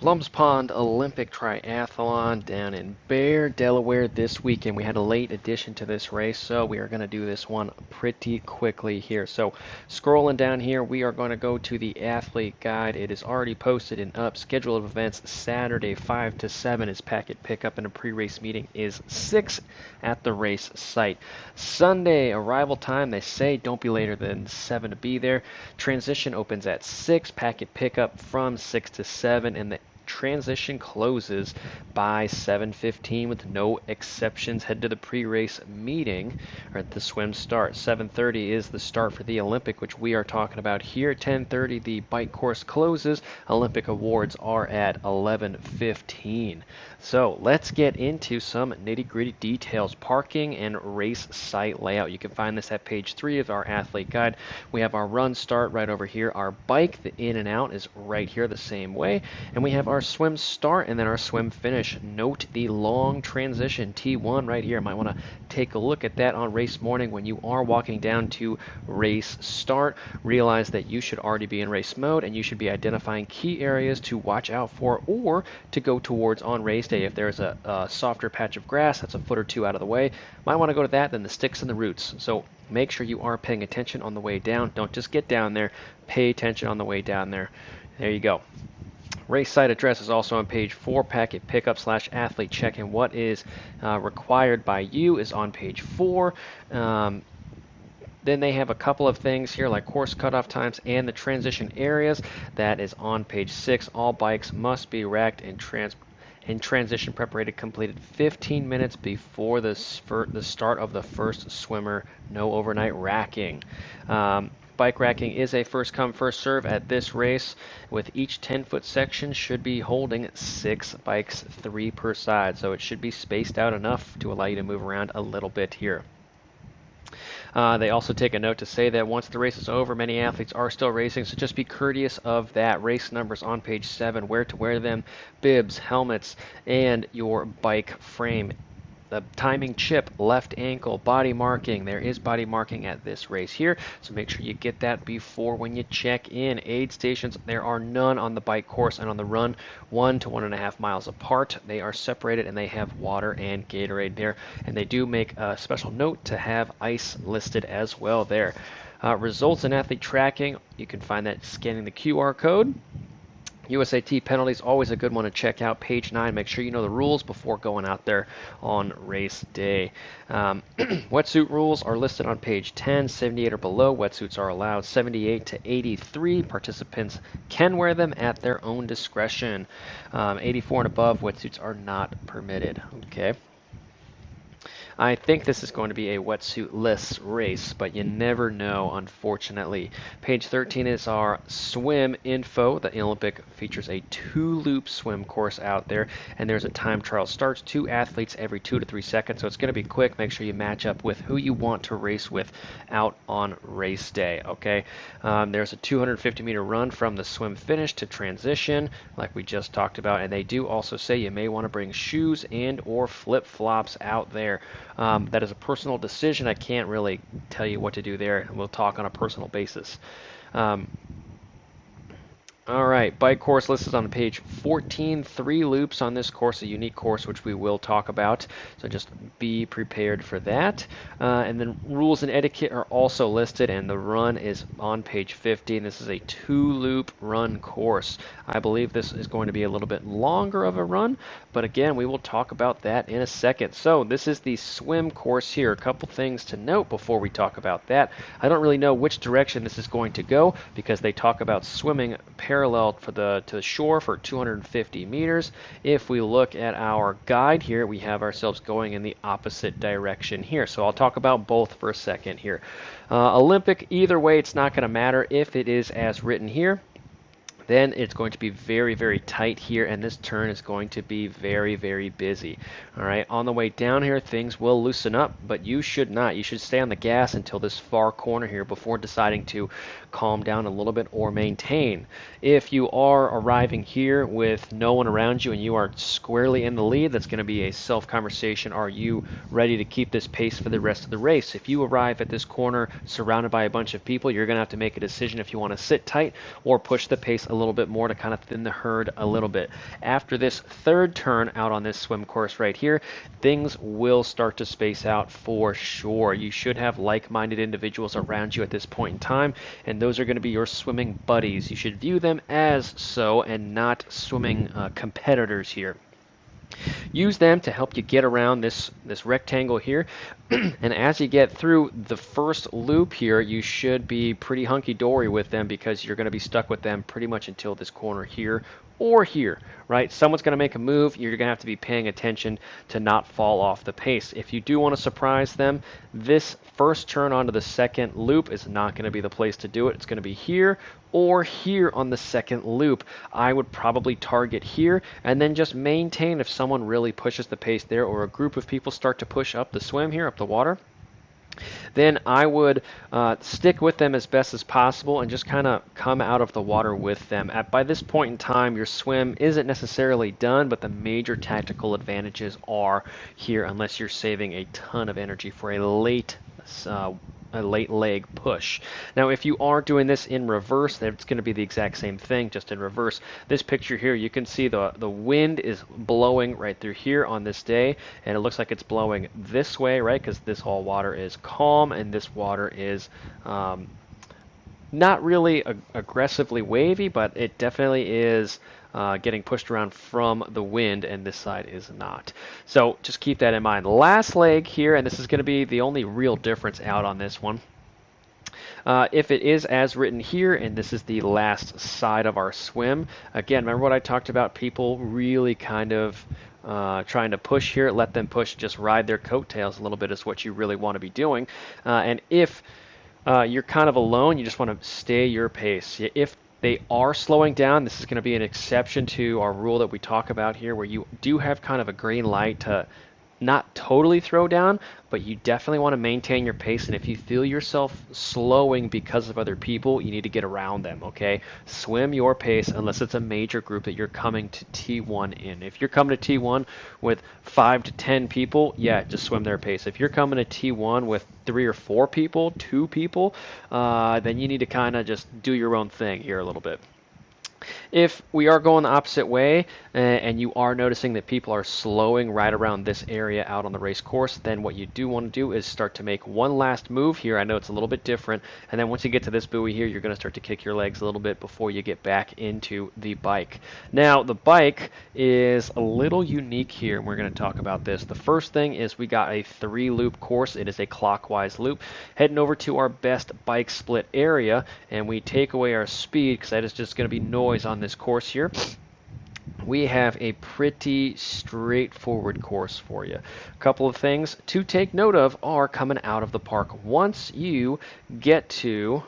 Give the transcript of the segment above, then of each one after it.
Lums Pond Olympic Triathlon down in Bear, Delaware this weekend. We had a late addition to this race, so we are going to do this one pretty quickly here. So scrolling down here, we are going to go to the athlete guide. It is already posted and up. Schedule of events Saturday 5 to 7 is packet pickup, and a pre-race meeting is 6 at the race site. Sunday arrival time, they say don't be later than 7 to be there. Transition opens at 6, packet pickup from 6 to 7, and the transition closes by 7:15 with no exceptions. Head to the pre-race meeting or at the swim start. 7:30 is the start for the Olympic, which we are talking about here. 10:30 the bike course closes. Olympic awards are at 11:15. So let's get into some nitty-gritty details. Parking and race site layout. You can find this at page 3 of our athlete guide. We have our run start right over here. Our bike, the in and out, is right here the same way. And we have our swim start and then our swim finish. Note the long transition, T1 right here. Might want to take a look at that on race morning when you are walking down to race start. Realize that you should already be in race mode and you should be identifying key areas to watch out for or to go towards on race day. If there's a softer patch of grass that's a foot or two out of the way, might want to go to that, then the sticks and the roots. So make sure you are paying attention on the way down. Don't just get down there. Pay attention on the way down there. There you go. Race site address is also on page 4. Packet pickup / athlete check-in. What is required by you is on page 4. Then they have a couple of things here like course cutoff times and the transition areas. That is on page 6. All bikes must be racked and transition preparated completed 15 minutes before the start of the first swimmer. No overnight racking. Bike racking is a first come first serve at this race, with each 10-foot section should be holding 6 bikes, 3 per side, so it should be spaced out enough to allow you to move around a little bit here. They also take a note to say that once the race is over, many athletes are still racing, so just be courteous of that. Race numbers on page 7, where to wear them, bibs, helmets, and your bike frame. The timing chip, left ankle, body marking. There is body marking at this race here, so make sure you get that before when you check in. Aid stations, there are none on the bike course and on the run, 1 to 1.5 miles apart. They are separated and they have water and Gatorade there, and they do make a special note to have ice listed as well there. Results in athlete tracking, you can find that scanning the QR code. USAT penalties, always a good one to check out. Page 9, make sure you know the rules before going out there on race day. Wetsuit rules are listed on page 10. 78 or below, wetsuits are allowed. 78 to 83, participants can wear them at their own discretion. 84 and above, wetsuits are not permitted. Okay. I think this is going to be a wetsuit-less race, but you never know, unfortunately. Page 13 is our swim info. The Olympic features a 2-loop swim course out there, and there's a time trial. Starts 2 athletes every 2 to 3 seconds, so it's going to be quick. Make sure you match up with who you want to race with out on race day, okay? There's a 250-meter run from the swim finish to transition, like we just talked about, and they do also say you may want to bring shoes and or flip-flops out there. That is a personal decision. I can't really tell you what to do there. We'll talk on a personal basis. All right, bike course listed on page 14. 3 loops on this course, a unique course which we will talk about. So just be prepared for that. And then rules and etiquette are also listed, and the run is on page 15. This is a 2-loop run course. I believe this is going to be a little bit longer of a run, but again, we will talk about that in a second. So this is the swim course here. A couple things to note before we talk about that. I don't really know which direction this is going to go because they talk about swimming parallel to the shore for 250 meters. If we look at our guide here, we have ourselves going in the opposite direction here. So I'll talk about both for a second here. Olympic, either way, it's not going to matter if it is as written here. Then it's going to be very, very tight here, and this turn is going to be very, very busy. All right, on the way down here, things will loosen up, but you should not. You should stay on the gas until this far corner here before deciding to calm down a little bit or maintain. If you are arriving here with no one around you and you are squarely in the lead, that's going to be a self-conversation. Are you ready to keep this pace for the rest of the race? If you arrive at this corner surrounded by a bunch of people, you're going to have to make a decision if you want to sit tight or push the pace a a little bit more to kind of thin the herd a little bit. After this third turn out on this swim course right here, things will start to space out for sure. You should have like-minded individuals around you at this point in time, and those are going to be your swimming buddies. You should view them as so and not swimming competitors here. Use them to help you get around this rectangle here. And as you get through the first loop here, you should be pretty hunky-dory with them, because you're going to be stuck with them pretty much until this corner here or here, right? Someone's going to make a move. You're going to have to be paying attention to not fall off the pace. If you do want to surprise them, this first turn onto the second loop is not going to be the place to do it. It's going to be here or here on the second loop. I would probably target here and then just maintain if someone really pushes the pace there, or a group of people start to push up the swim here, up the water. Then I would stick with them as best as possible and just kind of come out of the water with them. By this point in time, your swim isn't necessarily done, but the major tactical advantages are here, unless you're saving a ton of energy for a late leg push. Now, if you are doing this in reverse, then it's going to be the exact same thing, just in reverse. This picture here, you can see the wind is blowing right through here on this day, and it looks like it's blowing this way, right? Because this whole water is calm, and this water is not really aggressively wavy, but it definitely is getting pushed around from the wind, and this side is not. So just keep that in mind. Last leg here, and this is going to be the only real difference out on this one. If it is as written here, and this is the last side of our swim, again, remember what I talked about, people really kind of trying to push here. Let them push, just ride their coattails a little bit is what you really want to be doing. And if you're kind of alone, you just want to stay your pace. If they are slowing down, this is going to be an exception to our rule that we talk about here, where you do have kind of a green light to not totally throw down, but you definitely want to maintain your pace. And if you feel yourself slowing because of other people, you need to get around them, okay? Swim your pace unless it's a major group that you're coming to T1 in. If you're coming to T1 with 5 to 10 people, yeah, just swim their pace. If you're coming to T1 with 3 or 4 people, 2 people, then you need to kind of just do your own thing here a little bit. If we are going the opposite way and you are noticing that people are slowing right around this area out on the race course, then what you do want to do is start to make one last move here. I know it's a little bit different, and then once you get to this buoy here, you're going to start to kick your legs a little bit before you get back into the bike. Now, the bike is a little unique here, and we're going to talk about this. The first thing is we got a 3-loop course. It is a clockwise loop. Heading over to our best bike split area, and we take away our speed, because that is just going to be noise on this course here. We have a pretty straightforward course for you. A couple of things to take note of are coming out of the park. Once you get to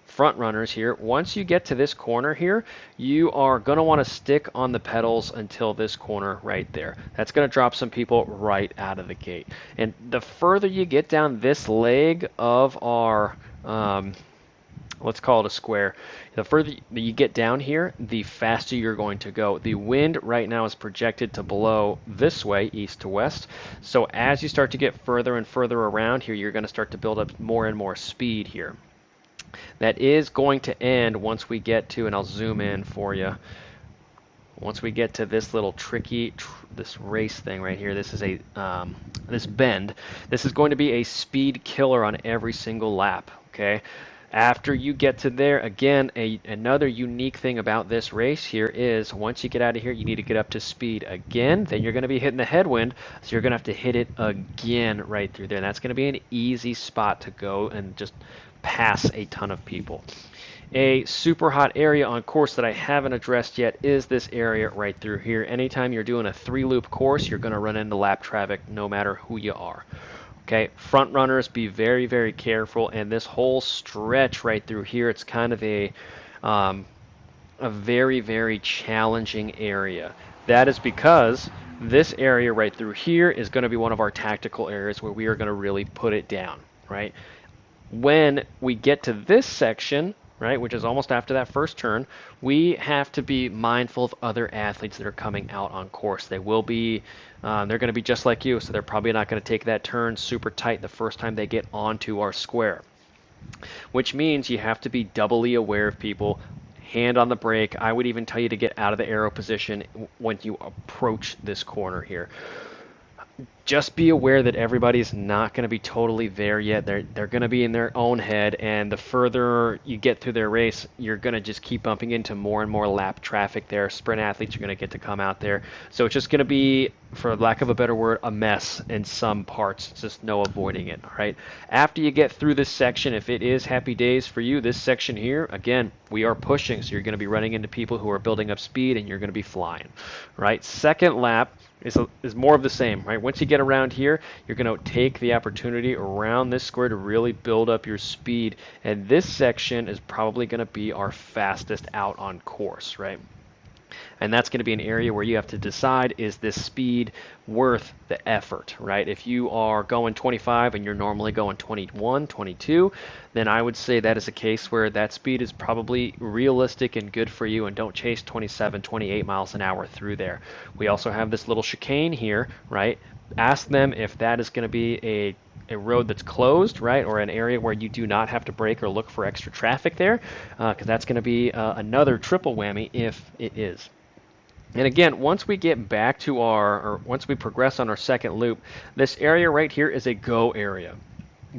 front runners here, once you get to this corner here, you are going to want to stick on the pedals until this corner right there. That's going to drop some people right out of the gate. And the further you get down this leg of our let's call it a square. The further you get down here, the faster you're going to go. The wind right now is projected to blow this way, east to west. So as you start to get further and further around here, you're going to start to build up more and more speed here. That is going to end once we get to, and I'll zoom in for you, once we get to this little tricky, this race thing right here. This is a this bend. This is going to be a speed killer on every single lap, okay? After you get to there, again, another unique thing about this race here is once you get out of here, you need to get up to speed again. Then you're going to be hitting the headwind, so you're going to have to hit it again right through there. And that's going to be an easy spot to go and just pass a ton of people. A super hot area on course that I haven't addressed yet is this area right through here. Anytime you're doing a 3-loop course, you're going to run into lap traffic no matter who you are. Okay, front runners, be very, very careful. And this whole stretch right through here, it's kind of a very, very challenging area. That is because this area right through here is going to be one of our tactical areas where we are going to really put it down, right? When we get to this section, right, which is almost after that first turn, we have to be mindful of other athletes that are coming out on course. They will be, they're going to be just like you, so they're probably not going to take that turn super tight the first time they get onto our square, which means you have to be doubly aware of people hand on the brake. I would even tell you to get out of the aero position when you approach this corner here. Just be aware that everybody's not going to be totally there yet. They're going to be in their own head, and the further you get through their race, you're going to just keep bumping into more and more lap traffic there. Sprint athletes are going to get to come out there. So it's just going to be, for lack of a better word, a mess in some parts. It's just no avoiding it, all right? After you get through this section, if it is happy days for you, this section here, again, we are pushing, so you're going to be running into people who are building up speed, and you're going to be flying, right? Second lap is more of the same, right? Once you get around here, you're going to take the opportunity around this square to really build up your speed, and this section is probably going to be our fastest out on course, right? And that's going to be an area where you have to decide, is this speed worth the effort, right? If you are going 25 and you're normally going 21, 22, then I would say that is a case where that speed is probably realistic and good for you, and don't chase 27, 28 miles an hour through there. We also have this little chicane here, right? Ask them if that is going to be a road that's closed, right, or an area where you do not have to brake or look for extra traffic there, because that's going to be another triple whammy if it is. And again, once we get back to once we progress on our second loop, this area right here is a go area.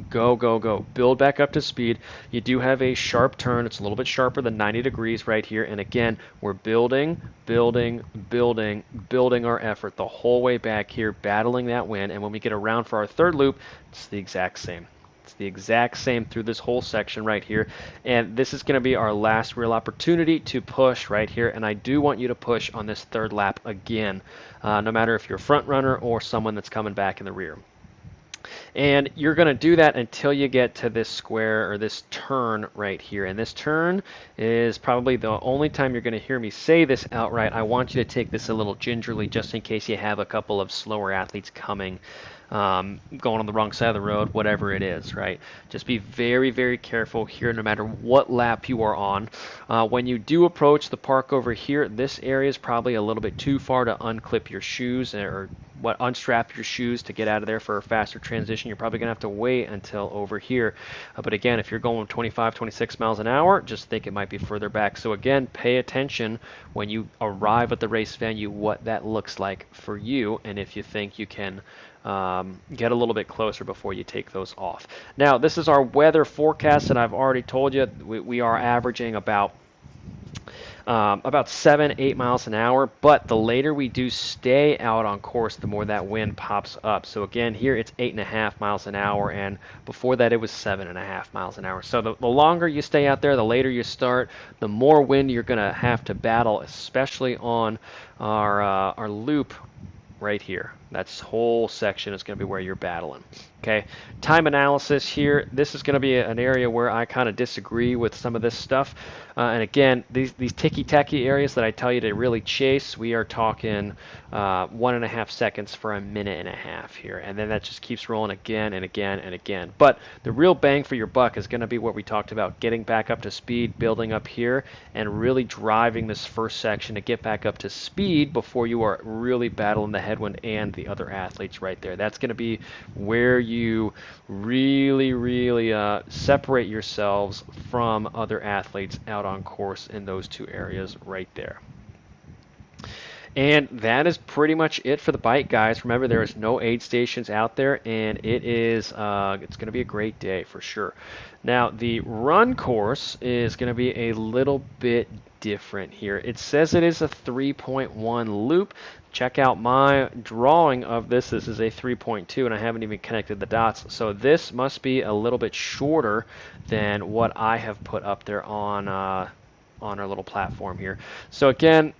Go, go, go. Build back up to speed. You do have a sharp turn. It's a little bit sharper than 90 degrees right here. And again, we're building, building, building, building our effort the whole way back here, battling that wind. And when we get around for our third loop, it's the exact same. It's the exact same through this whole section right here. And this is going to be our last real opportunity to push right here. And I do want you to push on this third lap again, no matter if you're a front runner or someone that's coming back in the rear. And you're going to do that until you get to this square or this turn right here. And this turn is probably the only time you're going to hear me say this outright. I want you to take this a little gingerly, just in case you have a couple of slower athletes coming, going on the wrong side of the road, whatever it is, right? Just be very, very careful here, no matter what lap you are on. When you do approach the park over here, this area is probably a little bit too far to unclip your shoes or unstrap your shoes to get out of there for a faster transition. You're probably going to have to wait until over here. But again, if you're going 25, 26 miles an hour, just think it might be further back. So again, pay attention when you arrive at the race venue, what that looks like for you, and if you think you can get a little bit closer before you take those off. Now, this is our weather forecast, and I've already told you we are averaging about 7-8 miles an hour, but the later we do stay out on course, the more that wind pops up. So again, here it's 8.5 miles an hour, and before that it was 7.5 miles an hour. So the longer you stay out there, the later you start, the more wind you're going to have to battle, especially on our loop right here. That whole section is going to be where you're battling. Okay, time analysis here. This is going to be an area where I kind of disagree with some of this stuff. And again, these ticky-tacky areas that I tell you to really chase, we are talking 1.5 seconds for a minute and a half here. And then that just keeps rolling again and again and again. But the real bang for your buck is going to be what we talked about, getting back up to speed, building up here, and really driving this first section to get back up to speed before you are really battling the headwind and the other athletes right there. That's going to be where you really, really separate yourselves from other athletes out on course in those two areas right there. And that is pretty much it for the bike, guys. Remember, there is no aid stations out there, and it's going to be a great day for sure. Now, the run course is going to be a little bit different here. It says it is a 3.1 loop. Check out my drawing of this. This is a 3.2, and I haven't even connected the dots. So this must be a little bit shorter than what I have put up there on our little platform here. So again,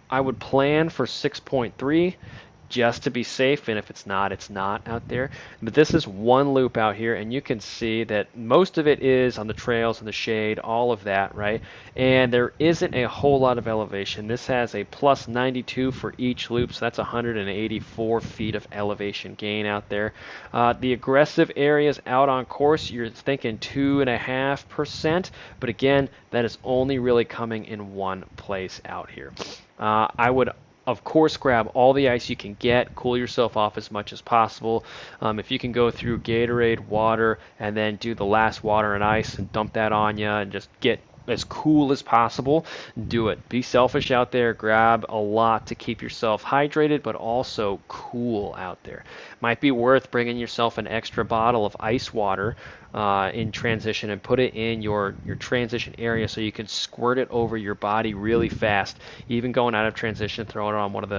I would plan for 6.3 just to be safe, and if it's not, it's not out there. But this is one loop out here, and you can see that most of it is on the trails and the shade, all of that, right? And there isn't a whole lot of elevation. This has a plus 92 for each loop, so that's 184 feet of elevation gain out there. The aggressive areas out on course, you're thinking 2.5%, but again, that is only really coming in one place out here. I would, of course, grab all the ice you can get, cool yourself off as much as possible. If you can go through Gatorade, water, and then do the last water and ice and dump that on you and just get as cool as possible, do it. Be selfish out there. Grab a lot to keep yourself hydrated, but also cool out there. Might be worth bringing yourself an extra bottle of ice water in transition and put it in your transition area so you can squirt it over your body really fast. Even going out of transition, throw it on one of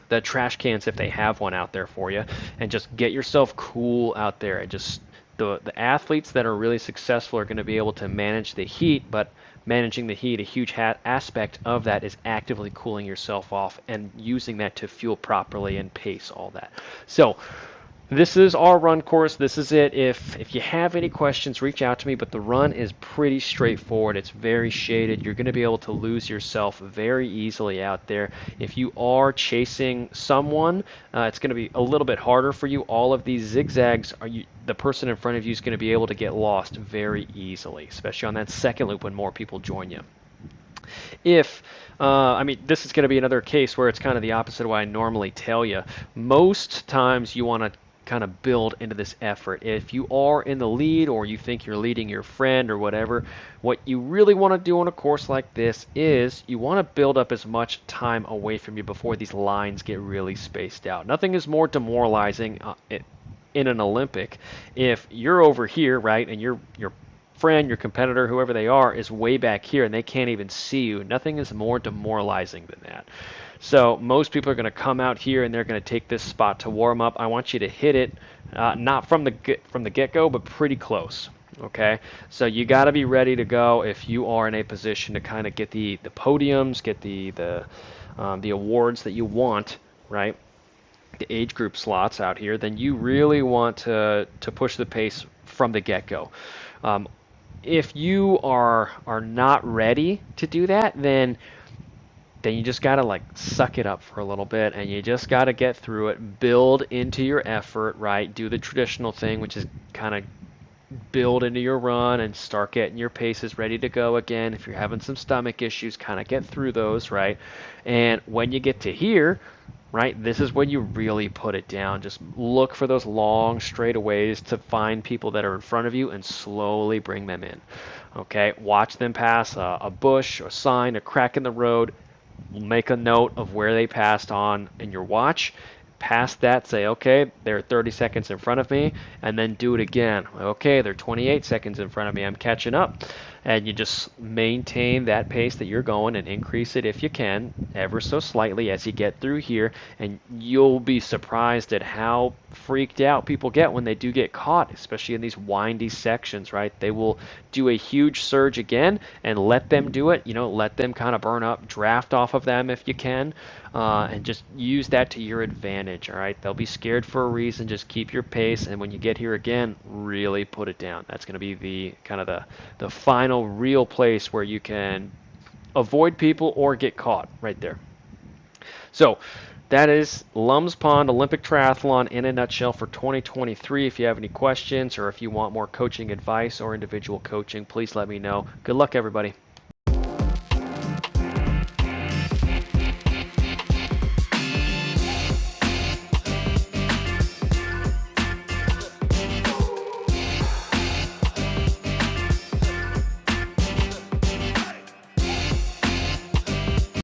the trash cans if they have one out there for you, and just get yourself cool out there. And just the athletes that are really successful are going to be able to manage the heat, but managing the heat, a huge aspect of that is actively cooling yourself off and using that to fuel properly and pace all that. So this is our run course. This is it. If you have any questions, reach out to me, but the run is pretty straightforward. It's very shaded. You're going to be able to lose yourself very easily out there. If you are chasing someone, it's going to be a little bit harder for you. All of these zigzags, the person in front of you is going to be able to get lost very easily, especially on that second loop when more people join you. If this is going to be another case where it's kind of the opposite of what I normally tell you. Most times you want to kind of build into this effort. If you are in the lead or you think you're leading your friend or whatever, what you really want to do on a course like this is you want to build up as much time away from you before these lines get really spaced out. Nothing is more demoralizing in an Olympic if you're over here, right, and your friend, your competitor, whoever they are, is way back here and they can't even see you. Nothing is more demoralizing than that. So most people are going to come out here and they're going to take this spot to warm up. I want you to hit it not from the get-go, but pretty close. Okay, so you got to be ready to go if you are in a position to kind of get the podiums, get the awards that you want, right? The age group slots out here. Then you really want to push the pace from the get-go. If you are not ready to do that, then you just got to like suck it up for a little bit and you just got to get through it, build into your effort, right? Do the traditional thing, which is kind of build into your run and start getting your paces ready to go again. If you're having some stomach issues, kind of get through those, right? And when you get to here, right, this is when you really put it down. Just look for those long straightaways to find people that are in front of you and slowly bring them in. Okay, watch them pass a bush, a sign, a crack in the road. Make a note of where they passed on in your watch. Past that, say, okay, they're 30 seconds in front of me, and then do it again. Okay, they're 28 seconds in front of me. I'm catching up. And you just maintain that pace that you're going and increase it if you can, ever so slightly as you get through here, and you'll be surprised at how freaked out people get when they do get caught, especially in these windy sections, right? They will do a huge surge again and let them do it, let them kind of burn up, draft off of them if you can, and just use that to your advantage, all right? They'll be scared for a reason. Just keep your pace, and when you get here again, really put it down. That's going to be the kind of the final real place where you can avoid people or get caught right there. So that is Lums Pond Olympic Triathlon in a nutshell for 2023. If you have any questions or if you want more coaching advice or individual coaching, please let me know. Good luck, everybody.